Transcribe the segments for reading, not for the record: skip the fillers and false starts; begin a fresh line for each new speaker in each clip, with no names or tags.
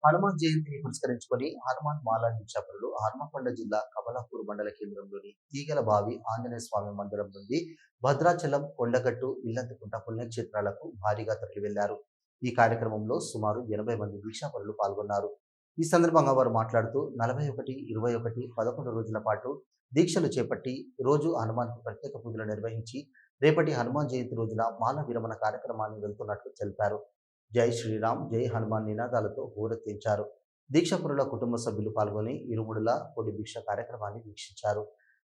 హనుమాన్ జయంతిని పురస్కరించుకొని హనుమాన్ మాలా దీక్షాపరులు హనుమకొండ జిల్లా కమలాపూర్ మండల కేంద్రంలోని తీగల బావి ఆంజనేయ స్వామి మందిరం నుండి భద్రాచలం, కొండగట్టు, ఇల్లంతకుంట పుణ్యక్షేత్రాలకు భారీగా తరలి వెళ్లారు. ఈ కార్యక్రమంలో సుమారు 80 మంది దీక్షాపరులు పాల్గొన్నారు. ఈ సందర్భంగా వారు మాట్లాడుతూ 41, 21, 11 రోజుల పాటు దీక్షలు చేపట్టి రోజు హనుమాన్కు ప్రత్యేక పూజలు నిర్వహించి రేపటి హనుమాన్ జయంతి రోజున మాల విరమణ కార్యక్రమాన్ని వెళ్తున్నట్లు తెలిపారు. జై శ్రీరామ్, జై హనుమాన్ నినాదాలతో హోరెత్తించారు. దీక్షపరుల కుటుంబ సభ్యులు పాల్గొని ఇరుముడుల పొడి భిక్ష కార్యక్రమాన్ని వీక్షించారు.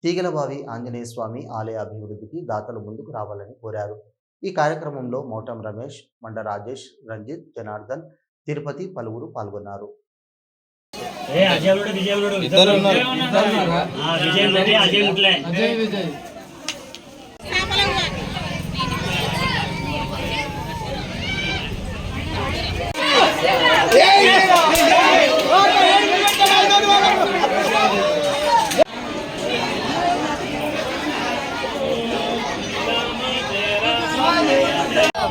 తీగలబావి ఆంజనేయ స్వామి ఆలయ అభివృద్ధికి దాతలు ముందుకు రావాలని కోరారు. ఈ కార్యక్రమంలో మౌటం రమేష్, మండ రాజేష్, రంజిత్, జనార్దన్, తిరుపతి పలువురు పాల్గొన్నారు.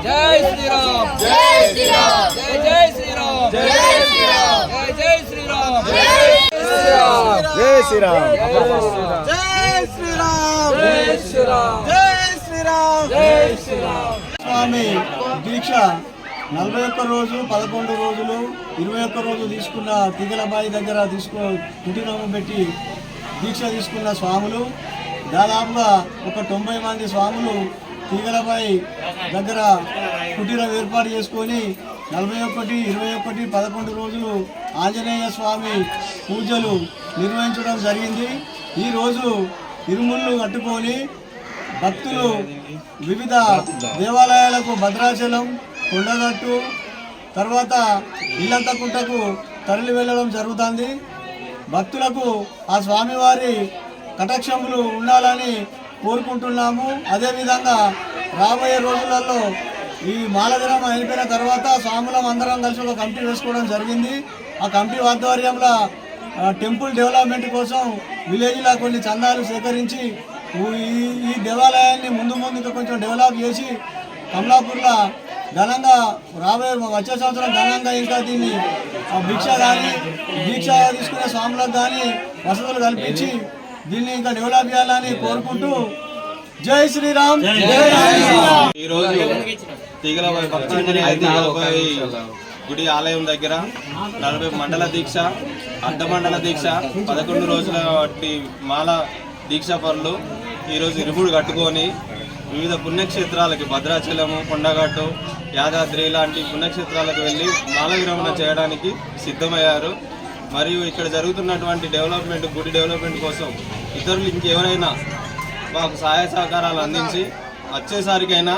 जय श्री राम, जय श्री राम, जय जय श्री राम, जय श्री राम, जय जय श्री राम, जय श्री राम, जय श्री राम, जय श्री राम, जय श्री राम, जय श्री राम.
స్వామి దీక్ష 41 రోజు 11 రోజులు 21 రోజు తీసుకున్న తీగలబాయి దగ్గర కుటీరం పెట్టి దీక్ష తీసుకున్న స్వాములు దాదాపుగా ఒక 90 మంది స్వాములు తీగలబాయి దగ్గర కుటీరం ఏర్పాటు చేసుకొని 41, 21, 11 రోజులు ఆంజనేయ స్వామి పూజలు నిర్వహించడం జరిగింది. ఈరోజు ఇరుముళ్ళు కట్టుకొని భక్తులు వివిధ దేవాలయాలకు భద్రాచలం, కొండగట్టు, తర్వాత ఇల్లంతకుంటకు తరలి వెళ్ళడం జరుగుతుంది. భక్తులకు ఆ స్వామివారి కటాక్షములు ఉండాలని కోరుకుంటున్నాము. అదేవిధంగా రాబోయే రోజులలో ఈ మాలదినం అయిపోయిన తర్వాత స్వాములం అందరం కలిసి ఒక కమిటీ వేసుకోవడం జరిగింది. ఆ కమిటీ ఆధ్వర్యంలో టెంపుల్ డెవలప్మెంట్ కోసం విలేజ్లో కొన్ని చందాలు సేకరించి ఈ దేవాలయాన్ని ముందు ఇంకా కొంచెం డెవలప్ చేసి కమలాపూర్లో ఘనంగా వచ్చే సంవత్సరం ఘనంగా ఇంకా దీన్ని దీక్ష తీసుకునే స్వాములకు కానీ వసతులు కల్పించి దీన్ని ఇంకా డెవలప్ చేయాలని కోరుకుంటూ జై శ్రీరామ్.
ఈరోజు తీగలబాయి భక్తాంజనేయ గుడి ఆలయం దగ్గర 40 మండల దీక్ష, అర్ధమండల దీక్ష, 11 రోజుల వంటి మాల దీక్షాపరులు ఈరోజు ఇరుముడు కట్టుకొని వివిధ పుణ్యక్షేత్రాలకి భద్రాచలము, కొండగట్టు, యాదాద్రి లాంటి పుణ్యక్షేత్రాలకు వెళ్ళి మాల విరమణ చేయడానికి సిద్ధమయ్యారు. మరియు ఇక్కడ జరుగుతున్నటువంటి డెవలప్మెంట్, గుడి డెవలప్మెంట్ కోసం ఇతరులు ఇంకెవరైనా మాకు సహాయ సహకారాలు అందించి వచ్చేసరికైనా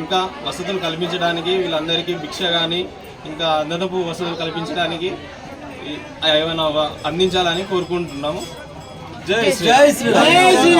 ఇంకా వసతులు కల్పించడానికి వీళ్ళందరికీ భిక్ష కానీ ఇంకా అదనపు వసతులు కల్పించడానికి ఏమైనా అందించాలని కోరుకుంటున్నాము. జై శ్రీ.